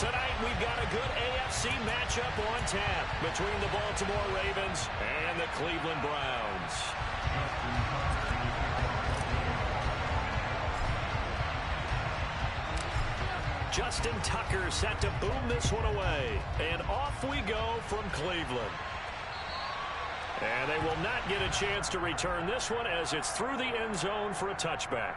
Tonight, we've got a good AFC matchup on tap between the Baltimore Ravens and the Cleveland Browns. Justin Tucker set to boom this one away. And off we go from Cleveland. And they will not get a chance to return this one as it's through the end zone for a touchback.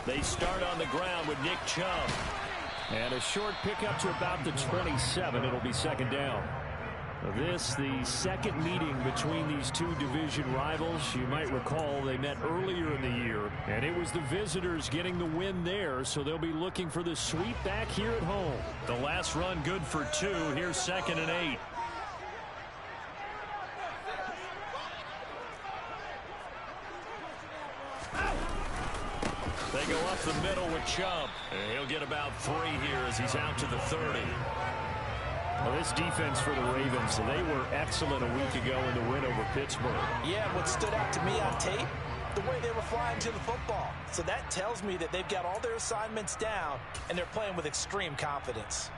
They start on the ground with Nick Chubb. And a short pickup to about the 27. It'll be second down. This, the second meeting between these two division rivals. You might recall they met earlier in the year, and it was the visitors getting the win there, so they'll be looking for the sweep back here at home. The last run good for 2. Here's 2nd and 8. They go up the middle with Chubb. And he'll get about 3 here as he's out to the 30. Well, this defense for the Ravens, they were excellent a week ago in the win over Pittsburgh. Yeah, what stood out to me on tape, the way they were flying to the football. So that tells me that they've got all their assignments down, and they're playing with extreme confidence.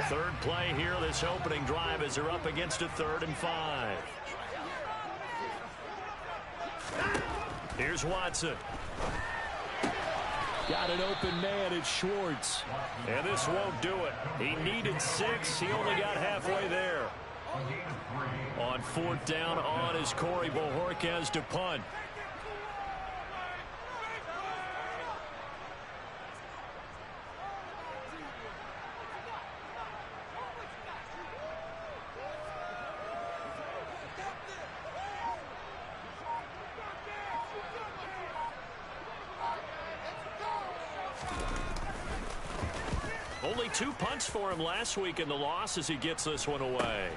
Third play here, this opening drive as they're up against a 3rd and 5. Here's Watson. Got an open man, it's Schwartz. And this won't do it. He needed 6. He only got halfway there. On 4th down, on is Corey Bojorquez to punt. Only 2 punts for him last week in the loss as he gets this one away.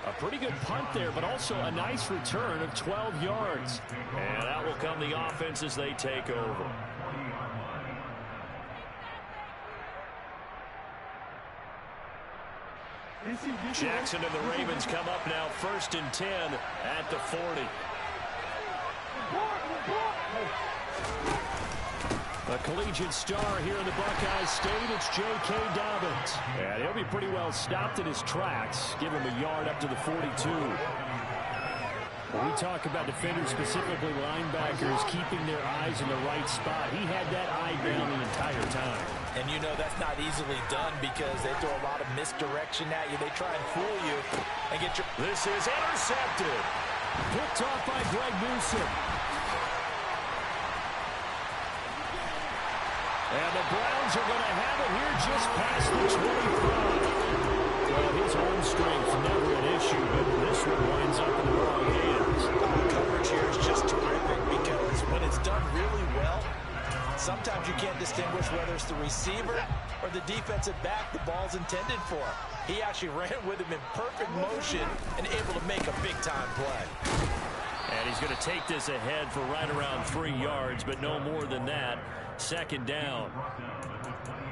A pretty good punt there, but also a nice return of 12 yards. And out will come the offense as they take over. Jackson and the Ravens come up now 1st and 10 at the 40. A collegiate star here in the Buckeye State, it's J.K. Dobbins. And he'll be pretty well stopped in his tracks. Give him a yard up to the 42. When we talk about defenders, specifically linebackers, keeping their eyes in the right spot, he had that eye down the entire time. And you know that's not easily done because they throw a lot of misdirection at you. They try and fool you and get your... This is intercepted. Picked off by Greg Newsome. And the Browns are going to have it here just past the 25. Well, his arm strength never an issue, but this one winds up in the wrong hands. Coverage here is just terrific because when it's done really well, sometimes you can't distinguish whether it's the receiver or the defensive back the ball's intended for. He actually ran with him in perfect motion and able to make a big-time play. And he's going to take this ahead for right around 3 yards, but no more than that. 2nd down.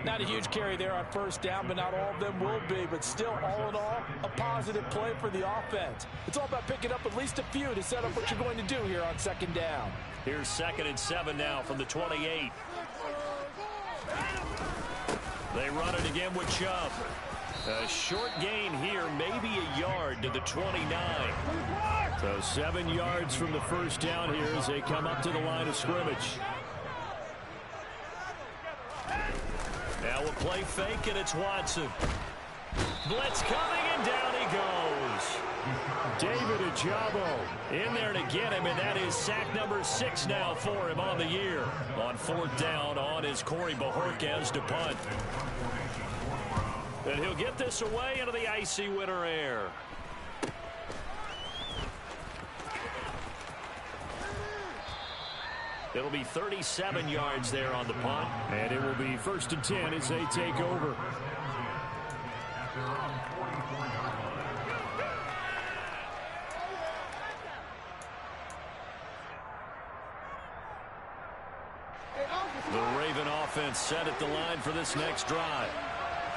Not a huge carry there on 1st down, but not all of them will be. But still, all in all, a positive play for the offense. It's all about picking up at least a few to set up what you're going to do here on 2nd down. Here's 2nd and 7 now from the 28. They run it again with Chubb. A short gain here, maybe a yard to the 29. So 7 yards from the 1st down here as they come up to the line of scrimmage. Now a play fake, and it's Watson. Blitz coming, and down he goes. David Ojabo in there to get him, and that is sack number 6 now for him on the year. On 4th down, on is Corey Bojorquez to punt. And he'll get this away into the icy winter air. It'll be 37 yards there on the punt. And it will be 1st and 10 as they take over. The Raven offense set at the line for this next drive.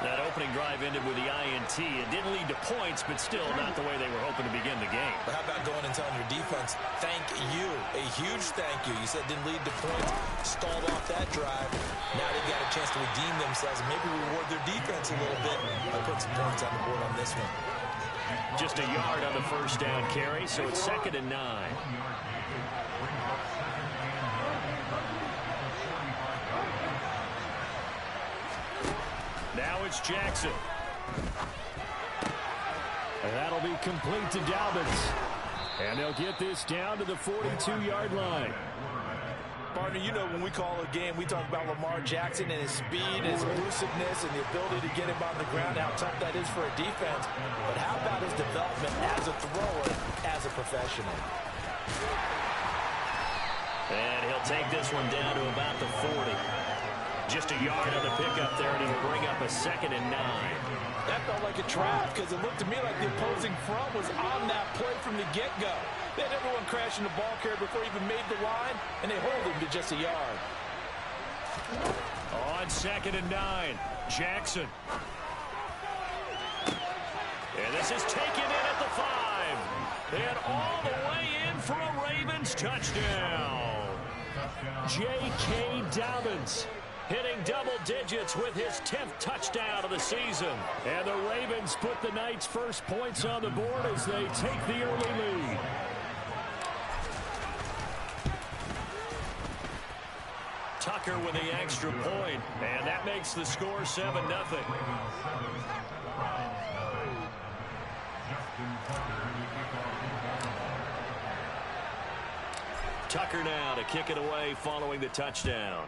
That opening drive ended with the INT. It didn't lead to points, but still not the way they were hoping to begin the game. But how about going and telling your defense, thank you, a huge thank you. You said it didn't lead to points, stalled off that drive. Now they've got a chance to redeem themselves and maybe reward their defense a little bit by putting some points on the board on this one. Just a yard on the first down carry, so it's 2nd and 9. Now it's Jackson. And that'll be complete to Dobbins. And they'll get this down to the 42-yard line. Partner, you know when we call a game, we talk about Lamar Jackson and his speed, his elusiveness, and the ability to get him on the ground, how tough that is for a defense. But how about his development as a thrower, as a professional? And he'll take this one down to about the 40. Just a yard on the pickup there, and he'll bring up a 2nd and 9. That felt like a trap because it looked to me like the opposing front was on that play from the get-go. They had everyone crashing the ball carrier before he even made the line, and they hold him to just a yard. On 2nd and 9, Jackson. And this is taken in at the 5. And all the way in for a Ravens touchdown. J.K. Dobbins hitting double digits with his 10th touchdown of the season. And the Ravens put the Knights' first points on the board as they take the early lead. Tucker with the extra point, and that makes the score 7-0. Tucker now to kick it away following the touchdown.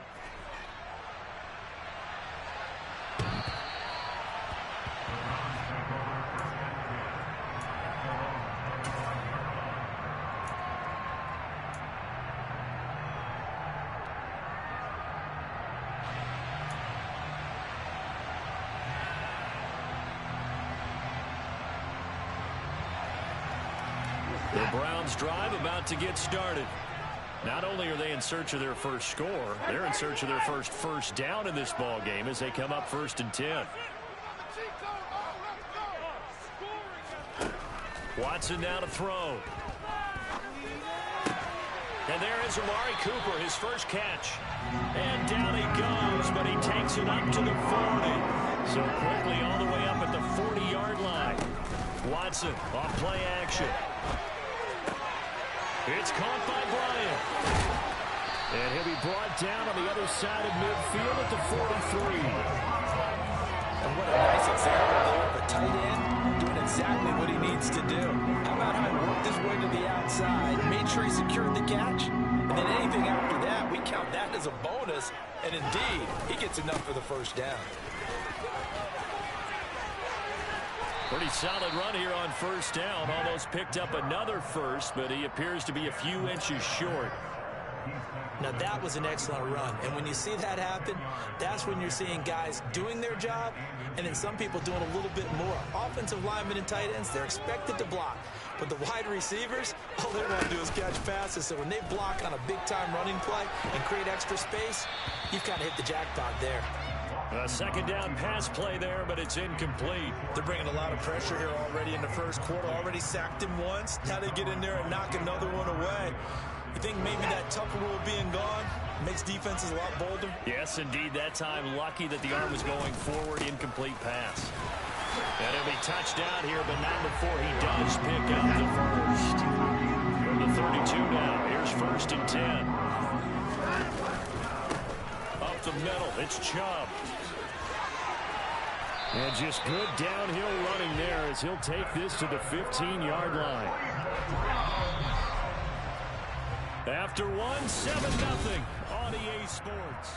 The Browns drive about to get started. Not only are they in search of their first score, they're in search of their first down in this ball game as they come up 1st and 10. Watson now to throw. And there is Amari Cooper, his first catch. And down he goes, but he takes it up to the 40. So quickly all the way up at the 40-yard line. Watson off play action. It's caught by Bryant. And he'll be brought down on the other side of midfield at the 43. And what a nice example there of a tight end doing exactly what he needs to do. How about how he worked his way to the outside, made sure he secured the catch, and then anything after that, we count that as a bonus. And indeed, he gets enough for the first down. Pretty solid run here on first down. Almost picked up another first, but he appears to be a few inches short. Now that was an excellent run, and when you see that happen, that's when you're seeing guys doing their job and then some people doing a little bit more. Offensive linemen and tight ends, they're expected to block, but the wide receivers, all they want to do is catch passes. So when they block on a big-time running play and create extra space, you've kind of hit the jackpot there. A 2nd down pass play there, but it's incomplete. They're bringing a lot of pressure here already in the first quarter. Already sacked him once. Now they get in there and knock another one away. You think maybe that Tucker rule being gone makes defenses a lot bolder? Yes, indeed. That time, lucky that the arm was going forward. Incomplete pass. And he'll be touched down here, but not before he does pick up the first. From the 32 now, here's 1st and 10. Up the middle, it's Chubb. And just good downhill running there as he'll take this to the 15-yard line. After 7-0 on EA Sports.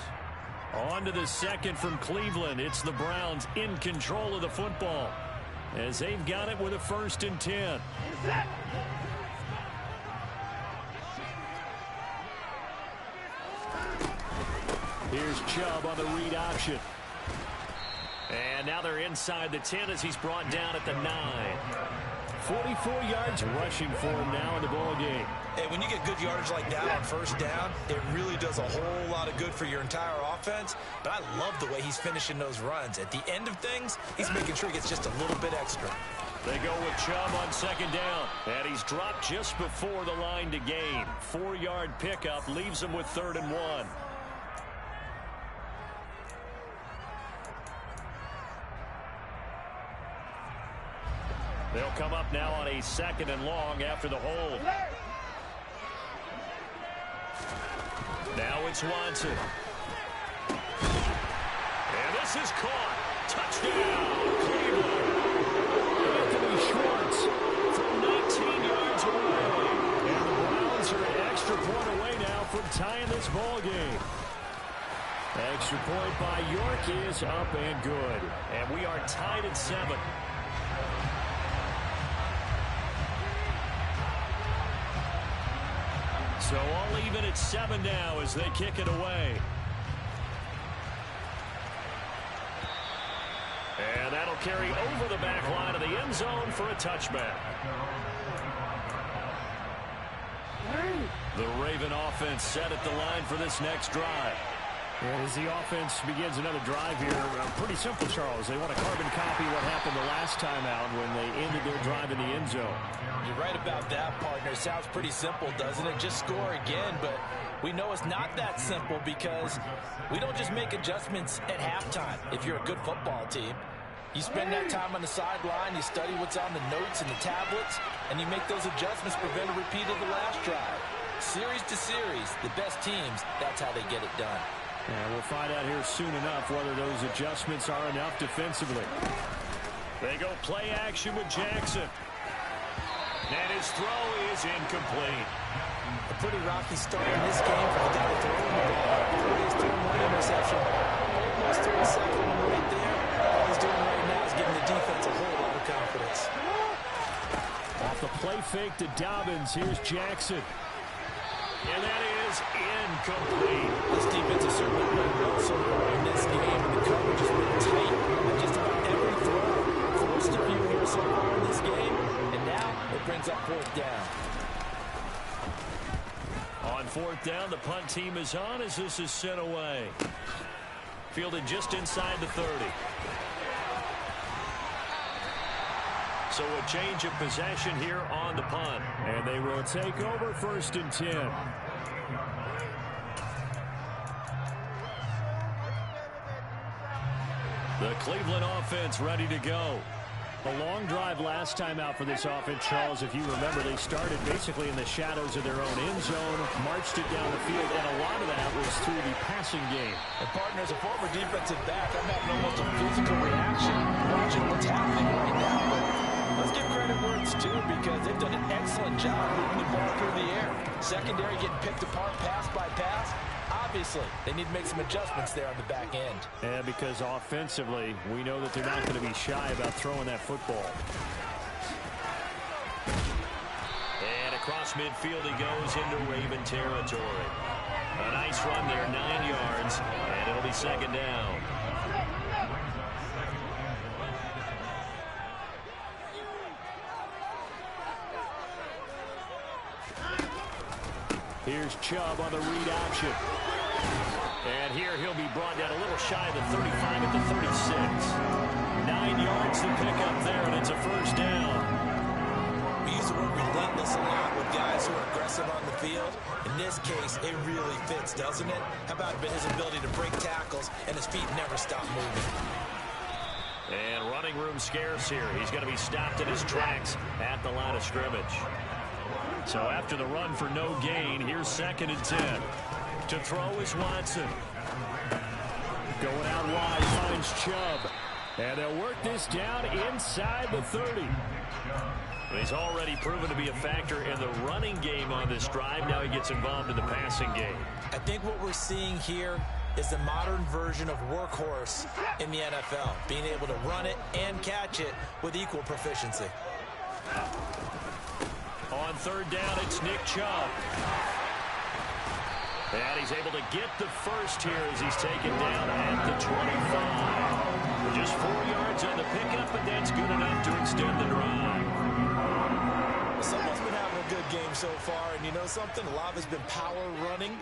On to the second from Cleveland. It's the Browns in control of the football as they've got it with a 1st and 10. Here's Chubb on the read option. And now they're inside the 10 as he's brought down at the 9. 44 yards rushing for him now in the ball game. Hey, when you get good yardage like that on first down, it really does a whole lot of good for your entire offense. But I love the way he's finishing those runs. At the end of things, he's making sure he gets just a little bit extra. They go with Chubb on second down. And he's dropped just before the line to gain. 4-yard pickup leaves him with 3rd and 1. They'll come up now on a 2nd and long after the hold. Now it's Watson. And this is caught. Touchdown, Cleveland. Anthony Schwartz from 19 yards away. And the Browns are an extra point away now from tying this ball game. Extra point by York is up and good. And we are tied at 7. So all even at 7 now as they kick it away. And that'll carry over the back line of the end zone for a touchback. The Raven offense set at the line for this next drive. And as the offense begins another drive here, pretty simple, Charles. They want to carbon copy what happened the last time out when they ended their drive in the end zone. You're right about that, partner. Sounds pretty simple, doesn't it? Just score again, but we know it's not that simple because we don't just make adjustments at halftime. If you're a good football team, you spend that time on the sideline, you study what's on the notes and the tablets, and you make those adjustments, prevent a repeat of the last drive. Series to series, the best teams, that's how they get it done. And we'll find out here soon enough whether those adjustments are enough defensively. They go play action with Jackson. And his throw is incomplete. A pretty rocky start in this game for the guy throwing the ball. He's throwing one interception. Almost throwing second one right there. All he's doing right now is giving the defense a whole lot of confidence. Off the play fake to Dobbins. Here's Jackson. And that is incomplete. This defense has certainly played well so far in this game. And the coverage has been tight on just about every throw. Forced a few here so far in this game. And now it brings up 4th down. On 4th down, the punt team is on as this is sent away. Fielded just inside the 30. So a change of possession here on the punt. And they will take over 1st and 10. The Cleveland offense ready to go. A long drive last time out for this offense, Charles. If you remember, they started basically in the shadows of their own end zone, marched it down the field, and a lot of that was through the passing game. And partner, as a former defensive back, I'm having almost a physical reaction watching what's happening right now. But let's give credit where it's due because they've done an excellent job moving the ball through the air. Secondary getting picked apart pass by pass. Obviously, they need to make some adjustments there on the back end. And because offensively, we know that they're not going to be shy about throwing that football. And across midfield he goes into Raven territory. A nice run there, 9 yards, and it'll be 2nd down. Here's Chubb on the read option. And here he'll be brought down a little shy of the 35 at the 36. 9 yards to pick up there, and it's a 1st down. We use the word relentless a lot with guys who are aggressive on the field. In this case, it really fits, doesn't it? How about his ability to break tackles and his feet never stop moving? And running room scarce here. He's going to be stopped in his tracks at the line of scrimmage. So after the run for no gain, here's 2nd and 10. To throw is Watson. Going out wide, finds Chubb. And they'll work this down inside the 30. He's already proven to be a factor in the running game on this drive. Now he gets involved in the passing game. I think what we're seeing here is the modern version of workhorse in the NFL. Being able to run it and catch it with equal proficiency. On 3rd down, it's Nick Chubb. And he's able to get the first here as he's taken down at the 25. Just 4 yards on the pickup, but that's good enough to extend the drive. Someone's been having a good game so far, and you know something? Olava's been power running.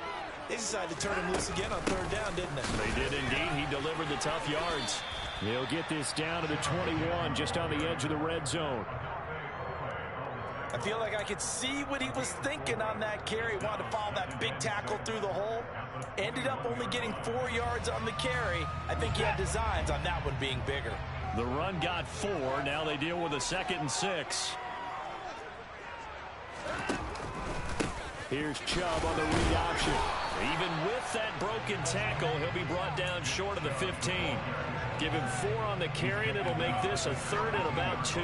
They decided to turn him loose again on 3rd down, didn't they? They did indeed. He delivered the tough yards. They'll get this down to the 21, just on the edge of the red zone. I feel like I could see what he was thinking on that carry. Wanted to follow that big tackle through the hole. Ended up only getting 4 yards on the carry. I think he had designs on that one being bigger. The run got 4. Now they deal with a 2nd and 6. Here's Chubb on the read option. Even with that broken tackle, he'll be brought down short of the 15. Give him 4 on the carry, and it'll make this a 3rd and about 2.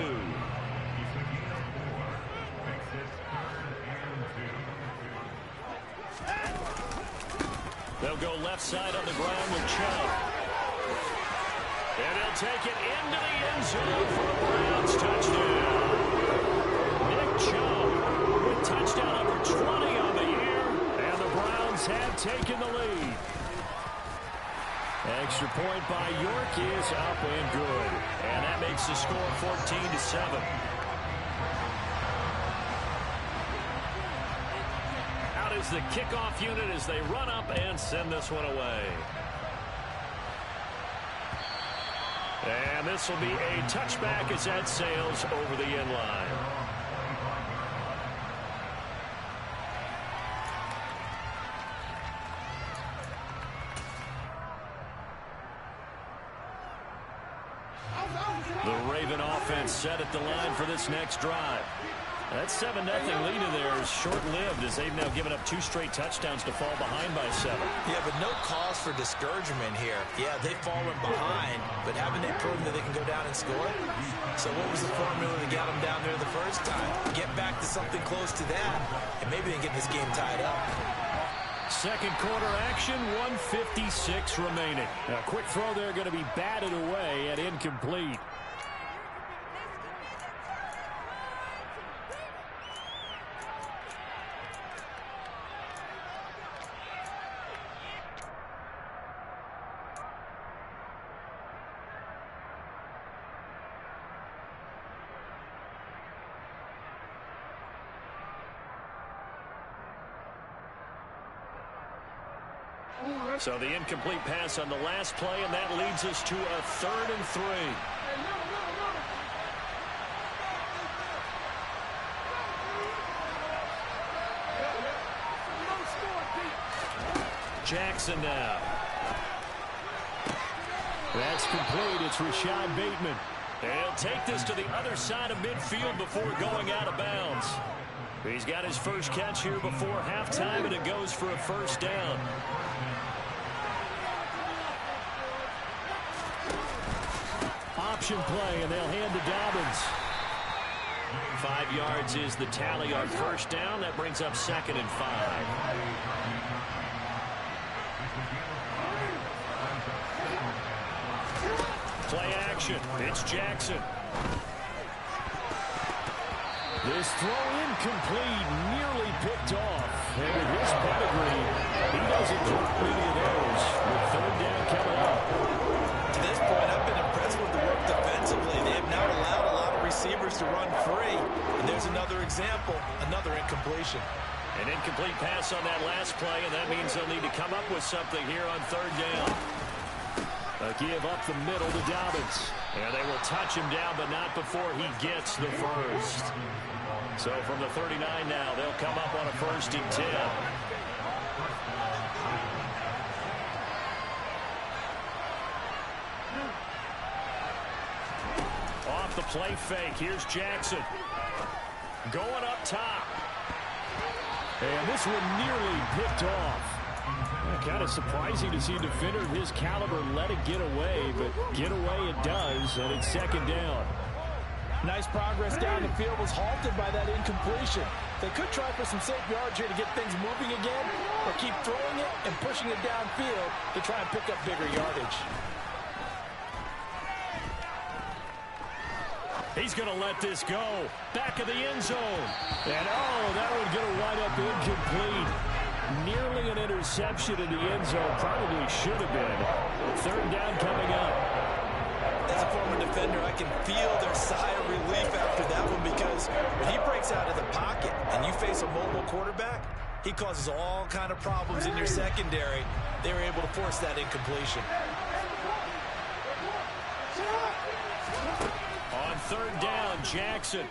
They'll go left side on the ground with Chubb. And he'll take it into the end zone for a Browns touchdown. Nick Chubb with touchdown number 20 on the year, and the Browns have taken the lead. Extra point by York is up and good. And that makes the score 14-7. Out is the kickoff unit as they run up and send this one away. And this will be a touchback as that sails over the end line. The Raven offense set at the line for this next drive. That 7-0 lead in there is short-lived as they've now given up 2 straight touchdowns to fall behind by 7. Yeah, but no cause for discouragement here. Yeah, they've fallen behind, but haven't they proven that they can go down and score? So what was the formula that got them down there the first time? Get back to something close to that, and maybe they can get this game tied up. Second quarter action, 1:56 remaining. A quick throw there going to be batted away and incomplete. So the incomplete pass on the last play, and that leads us to a 3rd and 3. Jackson now. That's complete. It's Rashad Bateman. He'll take this to the other side of midfield before going out of bounds. He's got his first catch here before halftime, and it goes for a 1st down. Option play, and they'll hand to Dobbins. 5 yards is the tally on 1st down. That brings up 2nd and 5. Play action. It's Jackson. This throw incomplete, nearly picked off. And with his pedigree, he doesn't drop many of those. With 3rd down coming up. To this point, I've been impressed with the work defensively. They have now allowed a lot of receivers to run free. And there's another example, another incompletion. An incomplete pass on that last play, and that means they'll need to come up with something here on 3rd down. A give up the middle to Dobbins. And they will touch him down, but not before he gets the first. So from the 39 now, they'll come up on a 1st and 10. Off the play fake, here's Jackson. Going up top. And this one nearly picked off. Kind of surprising to see a defender of his caliber let it get away, but get away it does, and it's 2nd down. Nice progress down the field, was halted by that incompletion. They could try for some safe yards here to get things moving again, or keep throwing it and pushing it downfield to try and pick up bigger yardage. He's going to let this go. Back of the end zone. And, oh, that one's going to wind up incomplete. Nearly an interception in the end zone. Probably should have been. 3rd down coming up. As a former defender, I can feel their sigh of relief after that one, because when he breaks out of the pocket and you face a mobile quarterback, he causes all kind of problems in your secondary. They were able to force that incompletion. On third down, Jackson.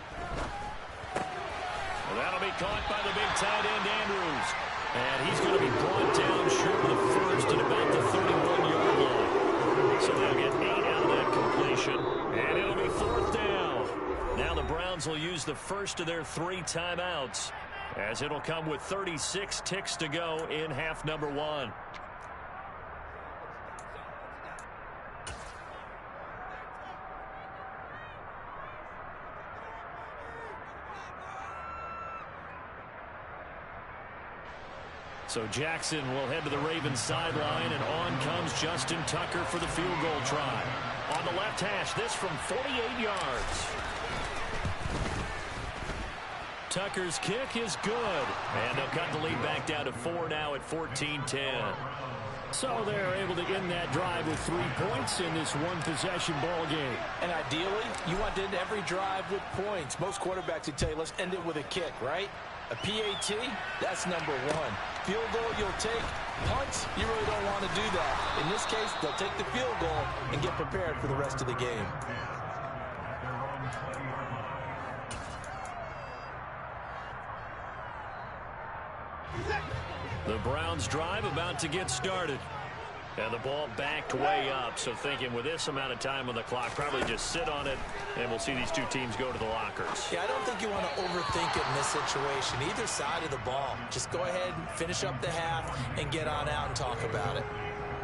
Well, that'll be caught by the big tight end, Andrews. And he's going to be brought down short of the first at about the 31-yard line. So they'll get 8 out of that completion. And it'll be fourth down. Now the Browns will use the first of their 3 timeouts, as it'll come with 36 ticks to go in half number 1. So Jackson will head to the Ravens sideline, and on comes Justin Tucker for the field goal try. On the left hash, this from 48 yards. Tucker's kick is good, and they'll cut the lead back down to 4 now at 14-10. So they're able to end that drive with 3 points in this one-possession ball game. And ideally, you want to end every drive with points. Most quarterbacks would tell you, let's end it with a kick, right? A PAT, that's number 1. Field goal you'll take. Punts, you really don't want to do that. In this case, they'll take the field goal and get prepared for the rest of the game. The Browns drive about to get started. And the ball backed way up, so thinking with this amount of time on the clock, probably just sit on it, and we'll see these 2 teams go to the lockers. Yeah, I don't think you want to overthink it in this situation. Either side of the ball. Just go ahead and finish up the half and get on out and talk about it.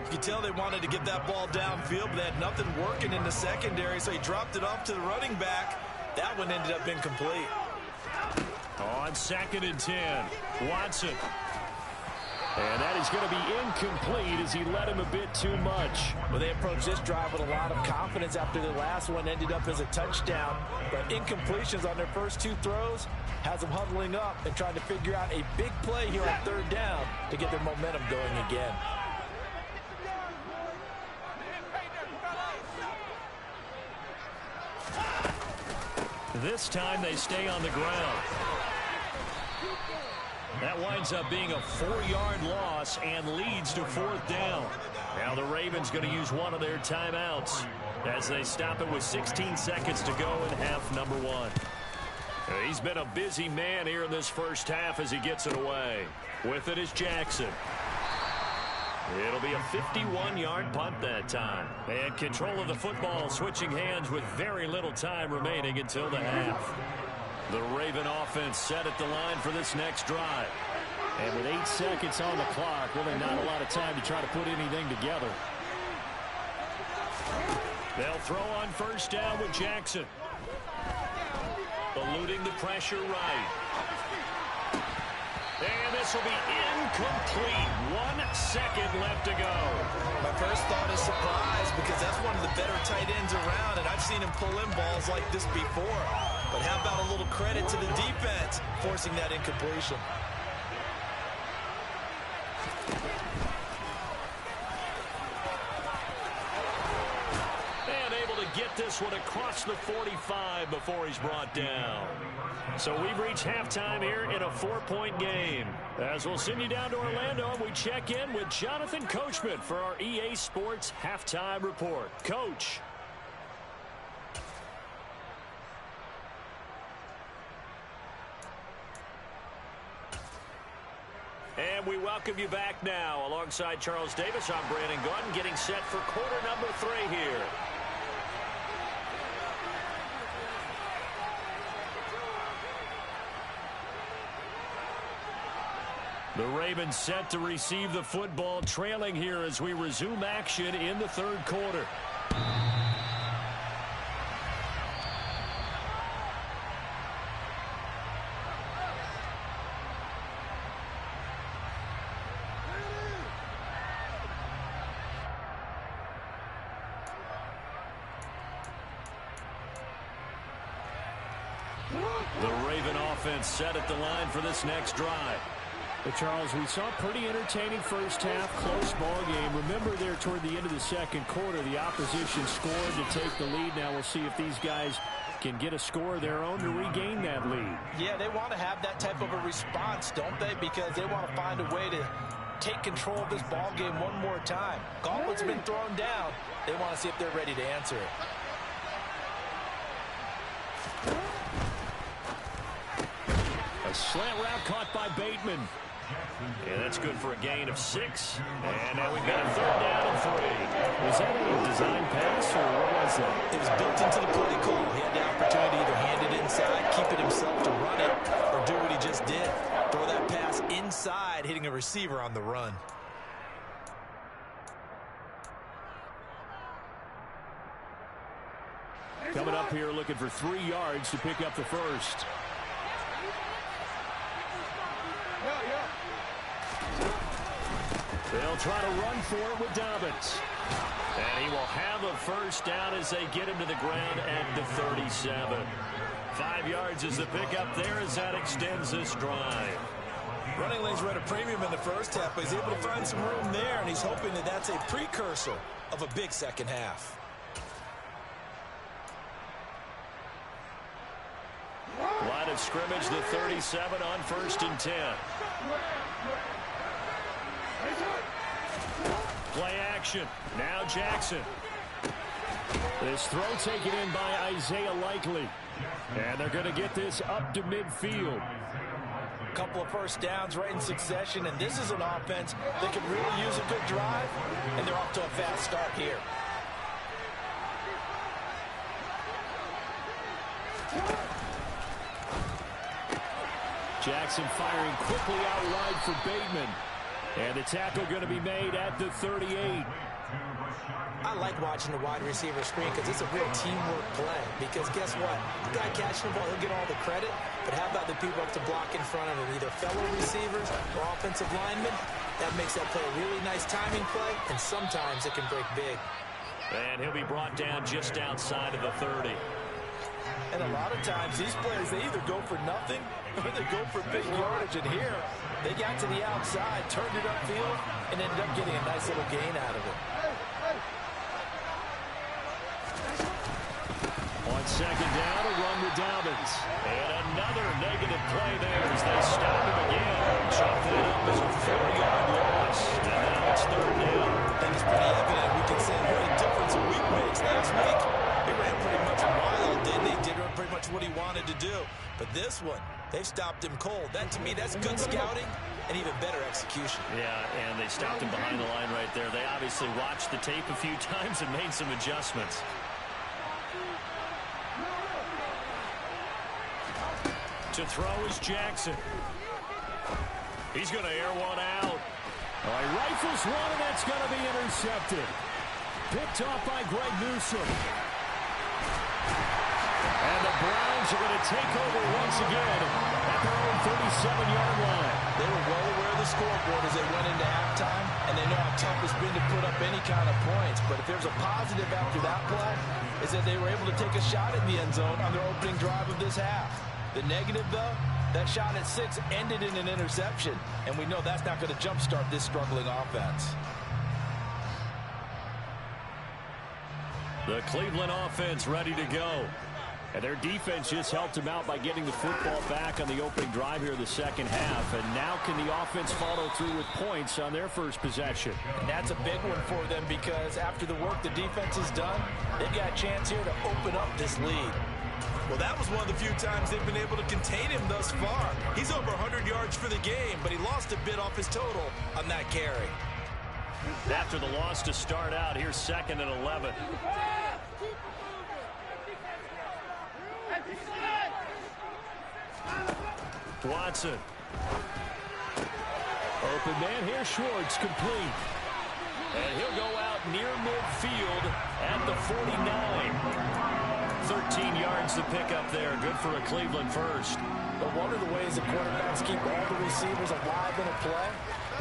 You can tell they wanted to get that ball downfield, but they had nothing working in the secondary, so he dropped it off to the running back. That one ended up incomplete. On 2nd and 10, Watson. And that is going to be incomplete as he led him a bit too much. Well, they approached this drive with a lot of confidence after the last one ended up as a touchdown. But incompletions on their first 2 throws has them huddling up and trying to figure out a big play here on third down to get their momentum going again. This time they stay on the ground. That winds up being a 4-yard loss and leads to 4th down. Now the Ravens going to use one of their timeouts as they stop it with 16 seconds to go in half number 1. He's been a busy man here in this first half as he gets it away. With it is Jackson. It'll be a 51-yard punt that time. And control of the football switching hands with very little time remaining until the half. The Raven offense set at the line for this next drive. And with 8 seconds on the clock, really not a lot of time to try to put anything together. They'll throw on first down with Jackson. Eluding the pressure right. And this will be incomplete. 1 second left to go. My first thought is surprise, because that's one of the better tight ends around, and I've seen him pull in balls like this before. But how about a little credit to the defense forcing that incompletion? And able to get this one across the 45 before he's brought down. So we've reached halftime here in a 4-point game. As we'll send you down to Orlando, we check in with Jonathan Coachman for our EA Sports Halftime Report. Coach. And we welcome you back now. Alongside Charles Davis, I'm Brandon Gaudin, getting set for quarter number 3 here. The Ravens set to receive the football, trailing here as we resume action in the third quarter. The Raven offense set at the line for this next drive. But Charles, we saw a pretty entertaining first half, close ball game. Remember there toward the end of the second quarter, the opposition scored to take the lead. Now we'll see if these guys can get a score of their own to regain that lead. Yeah, they want to have that type of a response, don't they? Because they want to find a way to take control of this ball game one more time. Gauntlet's been thrown down. They want to see if they're ready to answer it. A slant route caught by Bateman. And that's good for a gain of 6. And now we've got a third down and 3. Was that a design pass, or what was that? It was built into the play call. He had the opportunity to either hand it inside, keep it himself to run it, or do what he just did. Throw that pass inside, hitting a receiver on the run. Coming up here looking for 3 yards to pick up the first. They'll try to run for it with Dobbins. And he will have a first down as they get him to the ground at the 37. 5 yards is the pickup there as that extends this drive. Running lanes were at a premium in the first half, but he's able to find some room there, and he's hoping that that's a precursor of a big second half. Line of scrimmage, the 37 on 1st and 10. Play action. Now Jackson. This throw taken in by Isaiah Likely. And they're going to get this up to midfield. A couple of first downs right in succession, and this is an offense that could really use a good drive, and they're off to a fast start here. Jackson firing quickly out wide for Bateman. And the tackle going to be made at the 38. I like watching the wide receiver screen because it's a real teamwork play. Because guess what? The guy catching the ball, he'll get all the credit. But how about the people up to block in front of him? Either fellow receivers or offensive linemen. That makes that play a really nice timing play. And sometimes it can break big. And he'll be brought down just outside of the 30. And a lot of times these plays, they either go for nothing or they go for big yardage. And here, they got to the outside, turned it upfield, and ended up getting a nice little gain out of it. On second down, a run with Dobbins. And another negative play there as they stop him again. Chop that up as a 4-yard loss. And now it's 3rd down. I think it's pretty evident. We can say what a difference a week makes. Last week, he ran pretty much wild, didn't he? Did pretty much what he wanted to do. But this one, they stopped him cold. That, to me, that's good scouting and even better execution. Yeah, and they stopped him behind the line right there. They obviously watched the tape a few times and made some adjustments. To throw is Jackson. He's going to air one out. He rifles one, and that's going to be intercepted. Picked off by Greg Newsome. And the Browns are going to take over once again at their own 37-yard line. They were well aware of the scoreboard as they went into halftime, and they know how tough it's been to put up any kind of points. But if there's a positive after that play, is that they were able to take a shot at the end zone on their opening drive of this half. The negative, though, that shot at 6 ended in an interception, and we know that's not going to jumpstart this struggling offense. The Cleveland offense ready to go. And their defense just helped them out by getting the football back on the opening drive here in the second half. And now can the offense follow through with points on their first possession? And that's a big one for them because after the work the defense has done, they've got a chance here to open up this lead. Well, that was one of the few times they've been able to contain him thus far. He's over 100 yards for the game, but he lost a bit off his total on that carry. After the loss to start out, here's 2nd and 11. Watson. Open man here, Schwartz, complete. And he'll go out near midfield at the 49. 13 yards to pick up there. Good for a Cleveland first. But one of the ways the quarterbacks keep all the receivers alive in a play,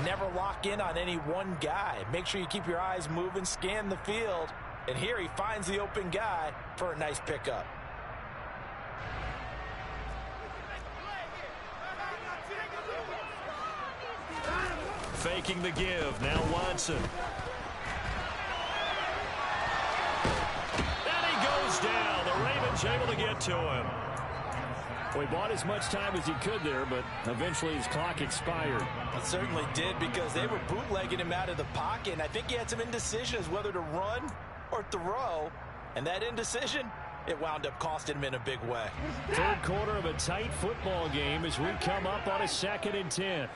never lock in on any one guy. Make sure you keep your eyes moving, scan the field. And here he finds the open guy for a nice pickup. faking the give. Now Watson. And he goes down. The Ravens able to get to him. Well, he bought as much time as he could there, but eventually his clock expired. It certainly did, because they were bootlegging him out of the pocket, and I think he had some indecision as whether to run or throw. And that indecision, it wound up costing him in a big way. Third quarter of a tight football game as we come up on a 2nd and 10.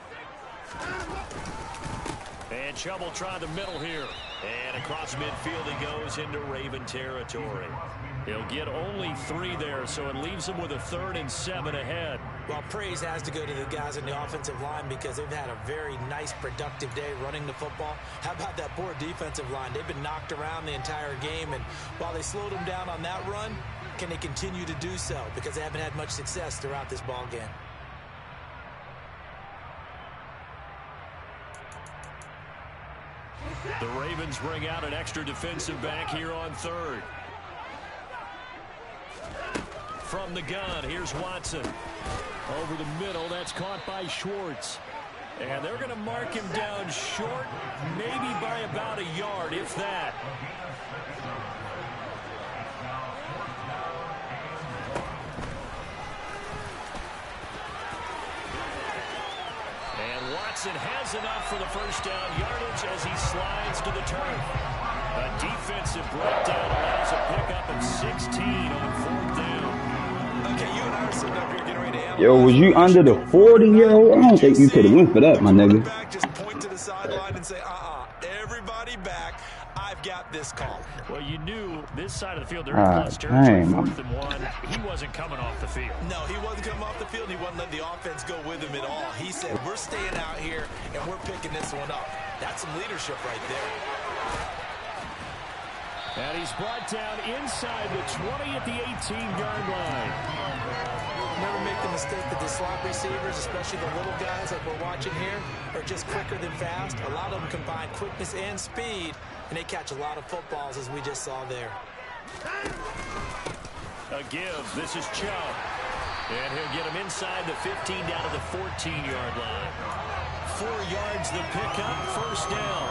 And Chubb will try the middle here. And across midfield he goes into Raven territory. He'll get only 3 there, so it leaves him with a 3rd and 7 ahead. Well, praise has to go to the guys in the offensive line, because they've had a very nice, productive day running the football. How about that poor defensive line? They've been knocked around the entire game, and while they slowed them down on that run, can they continue to do so? Because they haven't had much success throughout this ball game. The Ravens bring out an extra defensive back here on 3rd. From the gun, here's Watson. Over the middle, that's caught by Schwartz. And they're going to mark him down short, maybe by about a yard, if that. And Watson has enough for the first down yardage as he slides to the turf. A defensive breakdown allows a pickup of 16 on 4th down. Okay, you and I are sitting up here getting ready to analyze. Yo, was you under the 40-year-old? I don't think you could have went for that, my nigga. Just point to the sideline and say, everybody back. I've got this call. Well, you knew this side of the field, they're in plus territory, 4th and 1. He wasn't coming off the field. No, he wasn't coming off the field. He wasn't letting the offense go with him at all. He said, we're staying out here, and we're picking this one up. That's some leadership right there. And he's brought down inside the 20 at the 18-yard line. Never make the mistake that the slot receivers, especially the little guys like we're watching here, are just quicker than fast. A lot of them combine quickness and speed, and they catch a lot of footballs, as we just saw there. A give. This is Chubb. And he'll get him inside the 15 down to the 14-yard line. 4 yards the pickup, first down.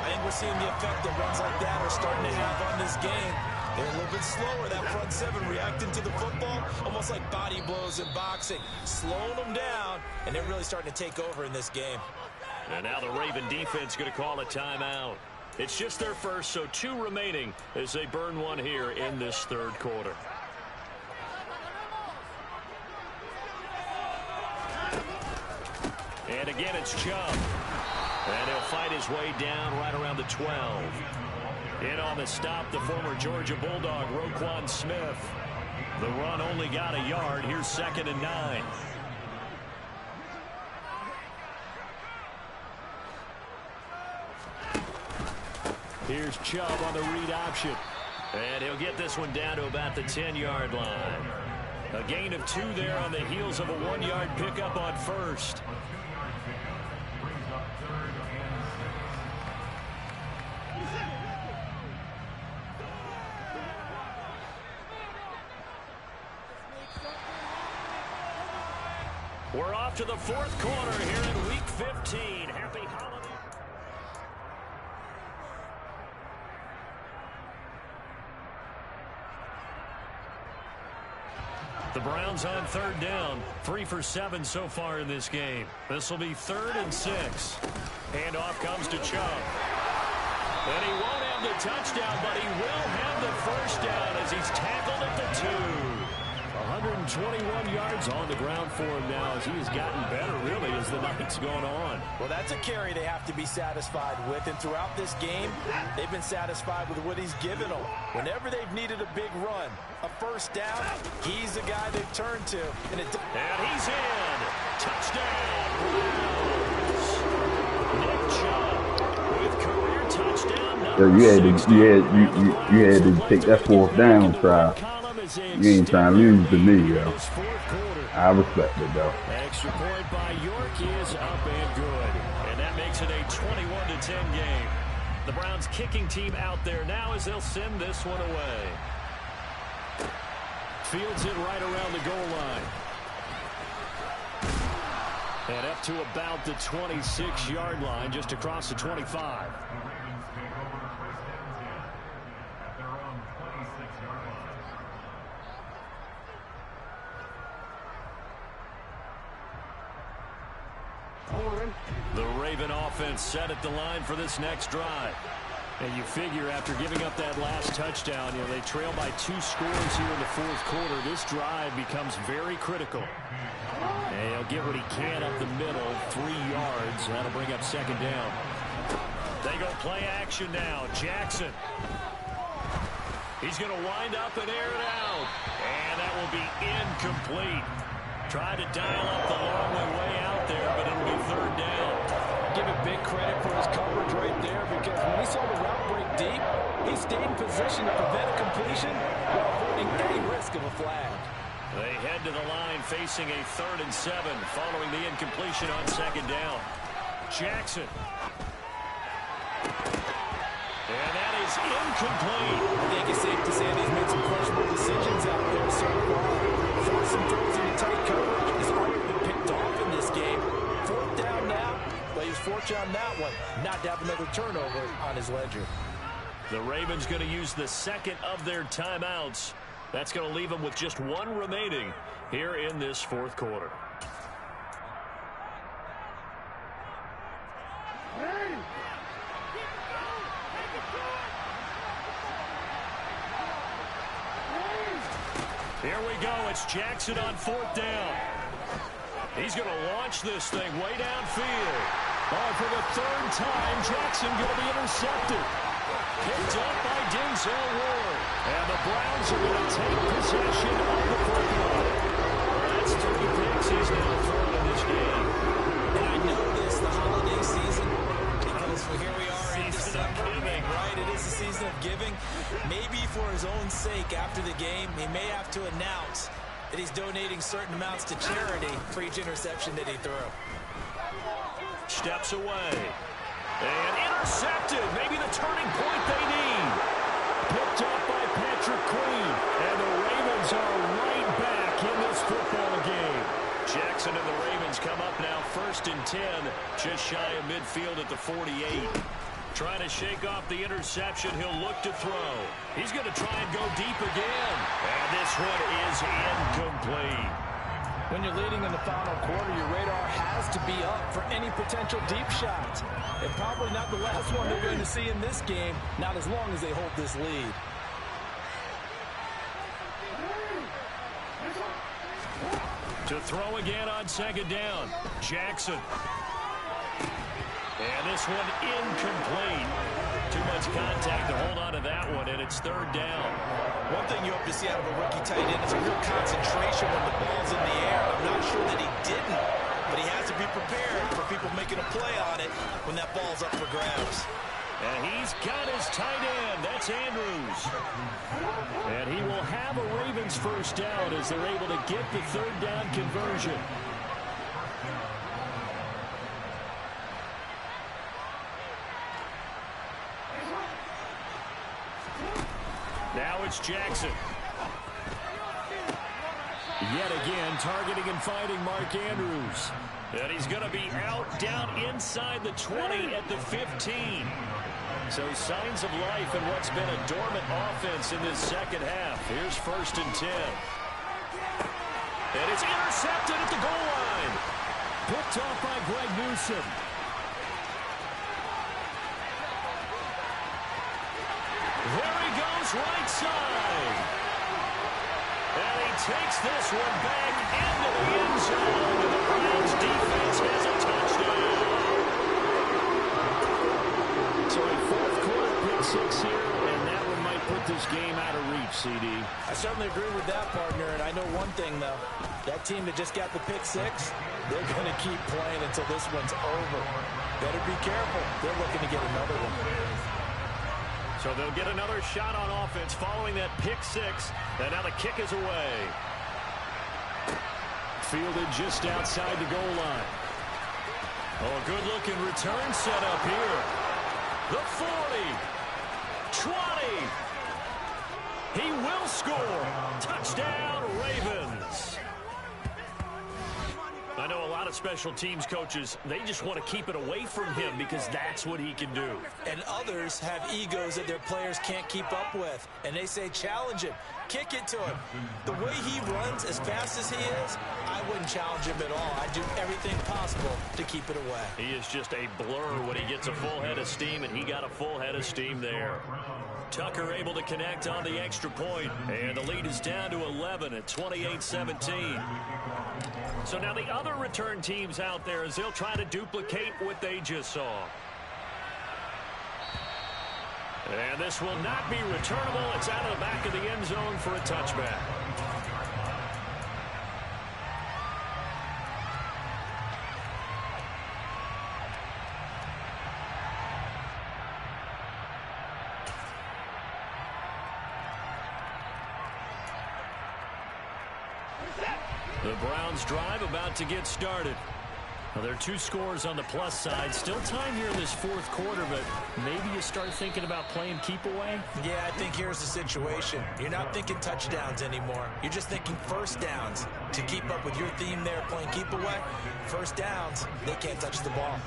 I think we're seeing the effect that runs like that are starting to have on this game. They're a little bit slower, that front 7 reacting to the football, almost like body blows in boxing, slowing them down, and they're really starting to take over in this game. And now the Raven defense going to call a timeout. It's just their first, so 2 remaining as they burn one here in this 3rd quarter. And again, it's Chubb. And he'll fight his way down right around the 12. In on the stop, the former Georgia Bulldog, Roquan Smith. The run only got a yard. Here's 2nd and 9. Here's Chubb on the read option. And he'll get this one down to about the 10-yard line. A gain of 2 there on the heels of a 1-yard pickup on first. We're off to the 4th quarter here in Week 15. Happy holiday. The Browns on 3rd down. 3 for 7 so far in this game. This will be 3rd and 6. Handoff comes to Chubb. And he won't have the touchdown, but he will have the first down as he's tackled at the 2. 121 yards on the ground for him now as he has gotten better, really, as the night's gone on. Well, that's a carry they have to be satisfied with, and throughout this game, they've been satisfied with what he's given them. Whenever they've needed a big run, a first down, he's the guy they've turned to. And he's in. Touchdown, Browns. Nick Chubb with career touchdown number You had to take that 4th down try. You ain't trying to lose to me, yo. I respect it, though. Extra point by York is up and good. And that makes it a 21-10 game. The Browns kicking team out there now as they'll send this one away. Fields it right around the goal line. And up to about the 26-yard line, just across the 25. The Raven offense set at the line for this next drive. And you figure after giving up that last touchdown, they trail by 2 scores here in the fourth quarter. This drive becomes very critical. And he'll get what he can up the middle, 3 yards. That'll bring up second down. They go play action now. Jackson. He's going to wind up and air it out. And that will be incomplete. Tried to dial up the long way out there, but it'll be third down. Give him big credit for his coverage right there, because when he saw the route break deep, he stayed in position to prevent a completion while avoiding any risk of a flag. They head to the line facing a 3rd and 7 following the incompletion on second down. Jackson. And that is incomplete. I think it's safe to say that he's made some questionable decisions out there so far. Forcing throws into tight coverage has already been picked off in this game. 4th down now, but he was fortunate on that one not to have another turnover on his ledger. The Ravens going to use the second of their timeouts. That's going to leave them with just 1 remaining here in this fourth quarter. Here we go. It's Jackson on 4th down. He's going to launch this thing way downfield. Oh, for the 3rd time, Jackson going to be intercepted. Picked up by Denzel Ward. And the Browns are going to take possession of the football. That's 3 picks he's now thrown in this game. And I know this, the holiday season, because here we are in December, right? It is the season of giving. Maybe for his own sake after the game, he may have to announce that he's donating certain amounts to charity for each interception that he threw. Steps away. And intercepted. Maybe the turning point they need. Picked up by Patrick Queen. And the Ravens are right back in this football game. Jackson and the Ravens come up now 1st and 10. Just shy of midfield at the 48. Trying to shake off the interception. He'll look to throw. He's going to try and go deep again. And this one is incomplete. When you're leading in the final quarter, your radar has to be up for any potential deep shots. And probably not the last one they're going to see in this game, not as long as they hold this lead. To throw again on second down. Jackson. And this one incomplete. Too much contact to hold on to that one, and it's 3rd down. One thing you hope to see out of a rookie tight end is a real concentration when the ball's in the air. I'm not sure that he didn't, but he has to be prepared for people making a play on it when that ball's up for grabs. And he's got his tight end. That's Andrews. And he will have a Ravens first down as they're able to get the 3rd down conversion. Now it's Jackson. Yet again, targeting and finding Mark Andrews. And he's going to be out down inside the 20 at the 15. So signs of life in what's been a dormant offense in this second half. Here's 1st and 10. And it's intercepted at the goal line. Picked off by Greg Newsome. There he goes, right side. And he takes this one back into the end zone. And the Browns defense has a touchdown. So a fourth quarter pick 6 here, and that one might put this game out of reach, CD. I certainly agree with that, partner. And I know one thing, though. That team that just got the pick 6, they're going to keep playing until this one's over. Better be careful. They're looking to get another one. So they'll get another shot on offense following that pick 6. And now the kick is away. Fielded just outside the goal line. Oh, a good-looking return set up here. The 40. 20. He will score. Touchdown, Ravens. I know a lot of special teams coaches, they just want to keep it away from him because that's what he can do. And others have egos that their players can't keep up with. And they say, challenge him. Kick it to him. The way he runs as fast as he is, I wouldn't challenge him at all. I'd do everything possible to keep it away. He is just a blur when he gets a full head of steam, and he got a full head of steam there. Tucker able to connect on the extra point, and the lead is down to 11 at 28-17. So now the other return teams out there as they'll try to duplicate what they just saw. And this will not be returnable. It's out of the back of the end zone for a touchback. The Browns drive about to get started. Well, there are 2 scores on the plus side. Still time here in this fourth quarter, but maybe you start thinking about playing keep away? Yeah, I think here's the situation. You're not thinking touchdowns anymore. You're just thinking first downs. To keep up with your theme there, playing keep away, first downs, they can't touch the ball.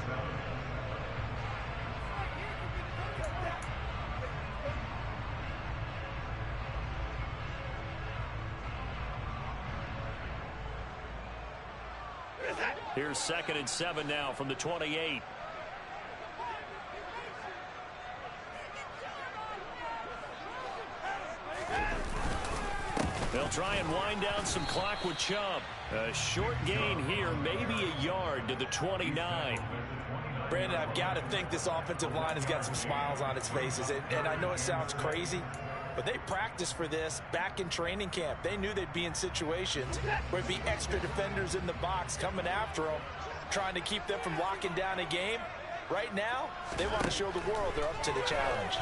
Here's 2nd and 7 now from the 28. They'll try and wind down some clock with Chubb. A short gain here, maybe a yard to the 29. Brandon, I've got to think this offensive line has got some smiles on its faces. And I know it sounds crazy, but they practiced for this back in training camp. They knew they'd be in situations where it'd be extra defenders in the box coming after them, trying to keep them from locking down a game. Right now, they want to show the world they're up to the challenge.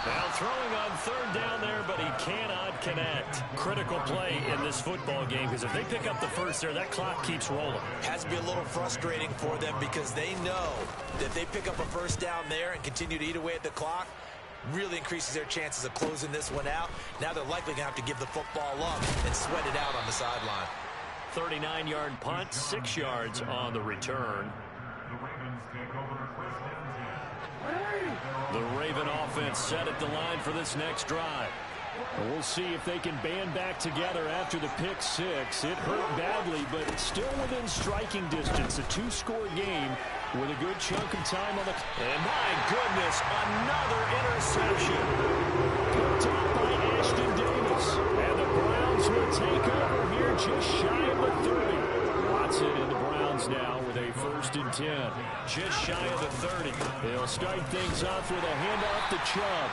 Now throwing on 3rd down there, but he cannot connect. Critical play in this football game because if they pick up the first there, that clock keeps rolling. Has to be a little frustrating for them because they know that if they pick up a first down there and continue to eat away at the clock, really increases their chances of closing this one out. Now they're likely going to have to give the football up and sweat it out on the sideline. 39-yard punt, 6 yards on the return. The Raven offense set at the line for this next drive. We'll see if they can band back together after the pick 6. It hurt badly, but still within striking distance. A 2-score game with a good chunk of time on the... And my goodness, another interception. Picked up by Ashton Davis. And the Browns will take over here just shy of the 30. Watson and the Browns now with a 1st and 10. Just shy of the 30. They'll start things off with a handoff to Chubb.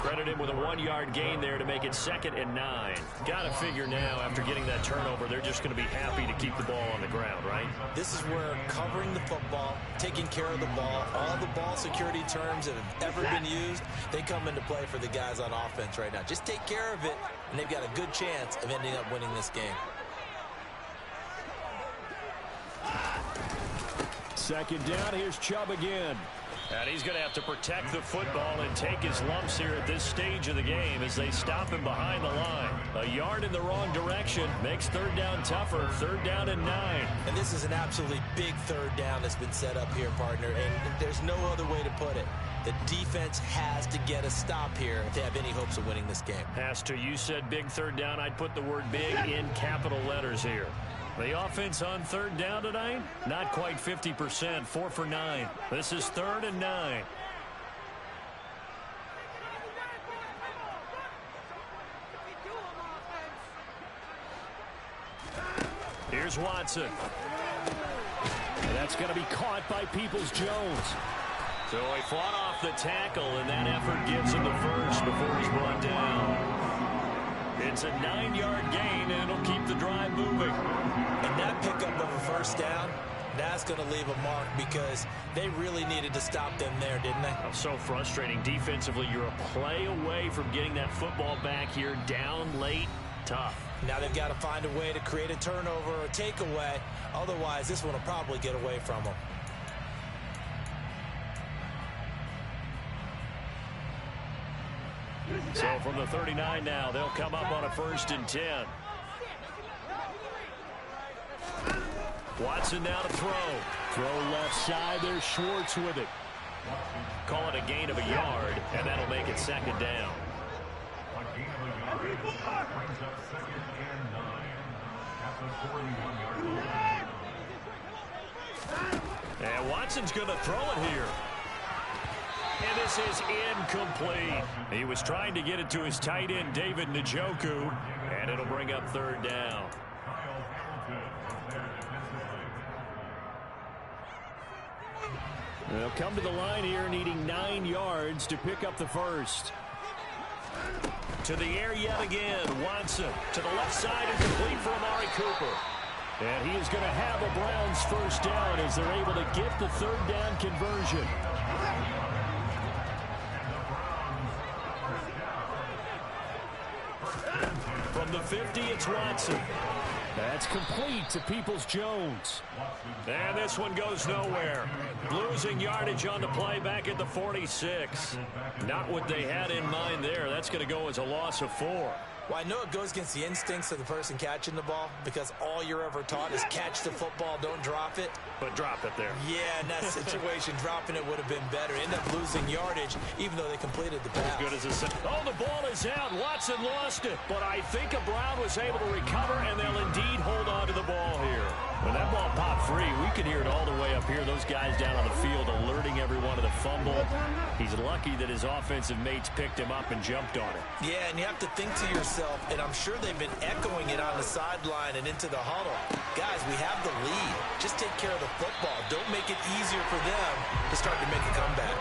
Credit him with a 1-yard gain there to make it 2nd and 9. Got to figure now, after getting that turnover, they're just going to be happy to keep the ball on the ground, right? This is where covering the football, taking care of the ball, all the ball security terms that have ever been used, they come into play for the guys on offense right now. Just take care of it, and they've got a good chance of ending up winning this game. 2nd down, here's Chubb again. And he's going to have to protect the football and take his lumps here at this stage of the game as they stop him behind the line. A yard in the wrong direction makes 3rd down tougher. 3rd down and 9. And this is an absolutely big 3rd down that's been set up here, partner, and there's no other way to put it. The defense has to get a stop here if they have any hopes of winning this game. Has to. You said big 3rd down. I'd put the word big in capital letters here. The offense on 3rd down tonight, not quite 50%, 4 for 9. This is 3rd and 9. Here's Watson. And that's going to be caught by Peoples-Jones. So he fought off the tackle, and that effort gives him the first before he's brought down. It's a 9-yard gain, and it'll keep the drive moving. And that pickup of a 1st down, that's going to leave a mark because they really needed to stop them there, didn't they? So frustrating. Defensively, you're a play away from getting that football back here down late. Tough. Now they've got to find a way to create a turnover or a takeaway. Otherwise, this one will probably get away from them. So from the 39 now, they'll come up on a 1st and 10. Watson now to throw. Throw left side. There's Schwartz with it. Call it a gain of a yard, and that'll make it second down. And Watson's going to throw it here. And this is incomplete. He was trying to get it to his tight end, David Njoku, and it'll bring up third down. They'll come to the line here needing 9 yards to pick up the first. To the air yet again. Watson to the left side and complete for Amari Cooper. And he is going to have a Browns first down as they're able to get the third down conversion. From the 50, it's Watson. That's complete to Peoples-Jones. And this one goes nowhere. Losing yardage on the play back at the 46. Not what they had in mind there. That's going to go as a loss of 4. Well, I know it goes against the instincts of the person catching the ball because all you're ever taught is catch the football, don't drop it. But drop it there. Yeah, in that situation, dropping it would have been better. End up losing yardage, even though they completed the pass. As good as a... Oh, the ball is out. Watson lost it. But I think a Brown was able to recover, and they'll indeed hold on to the ball here. When that ball popped free, we could hear it all the way up here. Those guys down on the field alerting everyone of the fumble. He's lucky that his offensive mates picked him up and jumped on it. Yeah, and you have to think to yourself, and I'm sure they've been echoing it on the sideline and into the huddle. Guys, we have the lead. Just take care of the football. Don't make it easier for them to start to make a comeback.